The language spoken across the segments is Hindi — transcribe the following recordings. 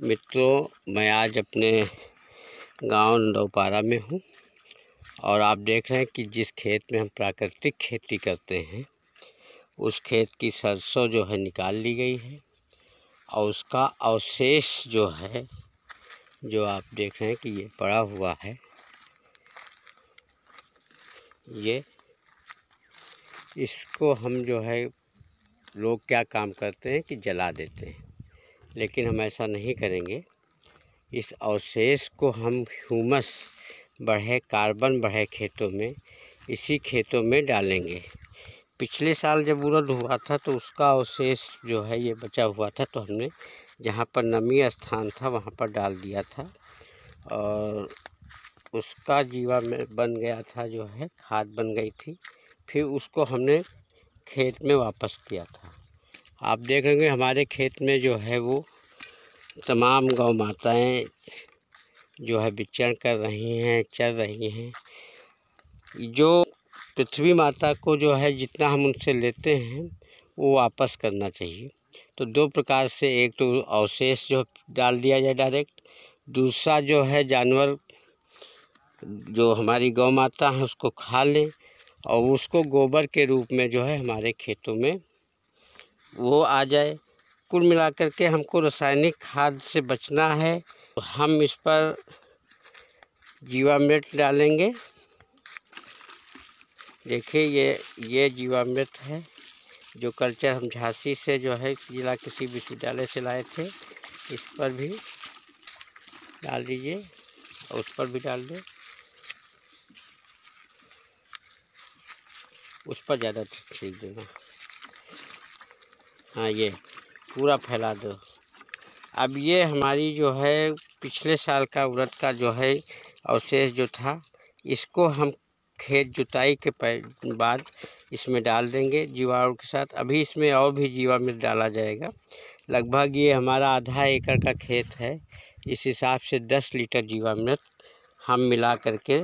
मित्रों, मैं आज अपने गांव नौपारा में हूं और आप देख रहे हैं कि जिस खेत में हम प्राकृतिक खेती करते हैं उस खेत की सरसों जो है निकाल ली गई है और उसका अवशेष जो है, जो आप देख रहे हैं कि ये पड़ा हुआ है, ये इसको हम जो है लोग क्या काम करते हैं कि जला देते हैं, लेकिन हम ऐसा नहीं करेंगे। इस अवशेष को हम ह्यूमस बढ़े, कार्बन बढ़े खेतों में, इसी खेतों में डालेंगे। पिछले साल जब उड़द हुआ था तो उसका अवशेष जो है ये बचा हुआ था, तो हमने जहाँ पर नमी स्थान था वहाँ पर डाल दिया था और उसका जीवा में बन गया था, जो है खाद बन गई थी। फिर उसको हमने खेत में वापस किया था। आप देखेंगे हमारे खेत में जो है वो तमाम गौ माताएँ जो है विचरण कर रही हैं, चल रही हैं। जो पृथ्वी माता को जो है जितना हम उनसे लेते हैं वो वापस करना चाहिए। तो दो प्रकार से, एक तो अवशेष जो डाल दिया जाए डायरेक्ट, दूसरा जो है जानवर जो हमारी गौ माता है उसको खा लें और उसको गोबर के रूप में जो है हमारे खेतों में वो आ जाए। कुल मिलाकर के हमको रासायनिक खाद से बचना है। तो हम इस पर जीवामृत डालेंगे। देखिए ये जीवामृत है जो कल्चर हम झांसी से जो है जिला कृषि विश्वविद्यालय से लाए थे। इस पर भी डाल दीजिए और उस पर भी डाल दें, उस पर ज़्यादा ठीक देना। हाँ, ये पूरा फैला दो। अब ये हमारी जो है पिछले साल का उड़द का जो है अवशेष जो था, इसको हम खेत जुताई के बाद इसमें डाल देंगे जीवाणु के साथ। अभी इसमें और भी जीवामृत डाला जाएगा। लगभग ये हमारा आधा एकड़ का खेत है, इस हिसाब से 10 लीटर जीवामृत हम मिला करके,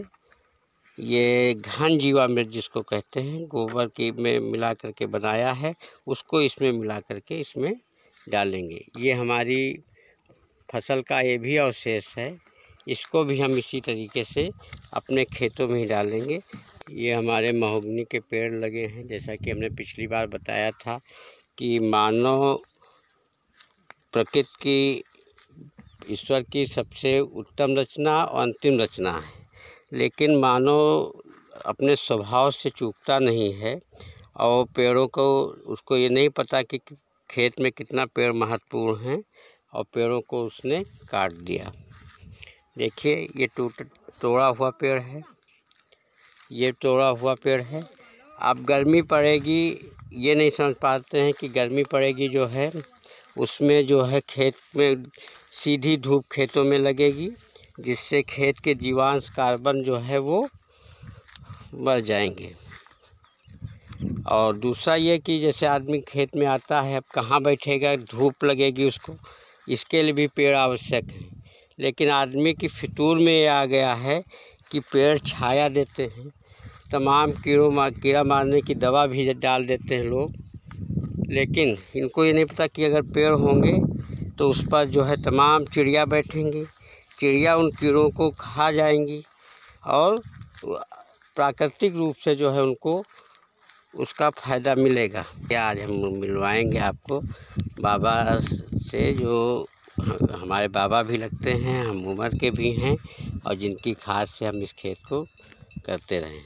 ये घन जीवामृत जिसको कहते हैं, गोबर की में मिला करके बनाया है, उसको इसमें मिला करके इसमें डालेंगे। ये हमारी फसल का ये भी अवशेष है, इसको भी हम इसी तरीके से अपने खेतों में ही डालेंगे। ये हमारे महोगनी के पेड़ लगे हैं, जैसा कि हमने पिछली बार बताया था कि मानव प्रकृति की, ईश्वर की सबसे उत्तम रचना और अंतिम रचना है, लेकिन मानव अपने स्वभाव से चूकता नहीं है और पेड़ों को, उसको ये नहीं पता कि खेत में कितना पेड़ महत्वपूर्ण हैं और पेड़ों को उसने काट दिया। देखिए ये तोड़ा हुआ पेड़ है, ये तोड़ा हुआ पेड़ है। अब गर्मी पड़ेगी, ये नहीं समझ पाते हैं कि गर्मी पड़ेगी जो है उसमें जो है खेत में सीधी धूप खेतों में लगेगी, जिससे खेत के जीवांश कार्बन जो है वो बढ़ जाएंगे। और दूसरा ये कि जैसे आदमी खेत में आता है, अब कहाँ बैठेगा, धूप लगेगी उसको, इसके लिए भी पेड़ आवश्यक है। लेकिन आदमी की फितूर में ये आ गया है कि पेड़ छाया देते हैं, तमाम कीड़ा मारने की दवा भी डाल देते हैं लोग, लेकिन इनको ये नहीं पता कि अगर पेड़ होंगे तो उस पर जो है तमाम चिड़िया बैठेंगी, चिड़िया उन कीड़ों को खा जाएंगी और प्राकृतिक रूप से जो है उनको उसका फ़ायदा मिलेगा। आज हम मिलवाएंगे आपको बाबा से, जो हमारे बाबा भी लगते हैं, हम उम्र के भी हैं और जिनकी खाद से हम इस खेत को करते रहें।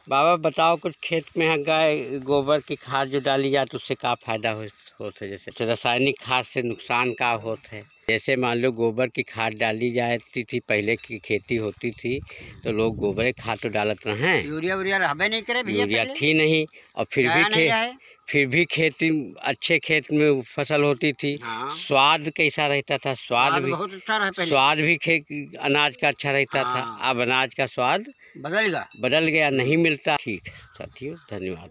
बाबा बताओ कुछ, खेत में गाय गोबर की खाद जो डाली जाए तो उससे क्या फ़ायदा होता है? जैसे रासायनिक खाद से नुकसान क्या होता है? जैसे मान लो गोबर की खाद डाली जाती थी, पहले की खेती होती थी तो लोग गोबर खाद तो डालते हैं, यूरिया रहबे नहीं करे भैया, यूरिया थी नहीं, और फिर भी खेती अच्छे खेत में फसल होती थी। हाँ। स्वाद कैसा रहता था? स्वाद भी बहुत अच्छा रहा, स्वाद भी अनाज का अच्छा रहता था। अब अनाज का स्वाद बदल गया, नहीं मिलता। ठीक है साथियों, धन्यवाद।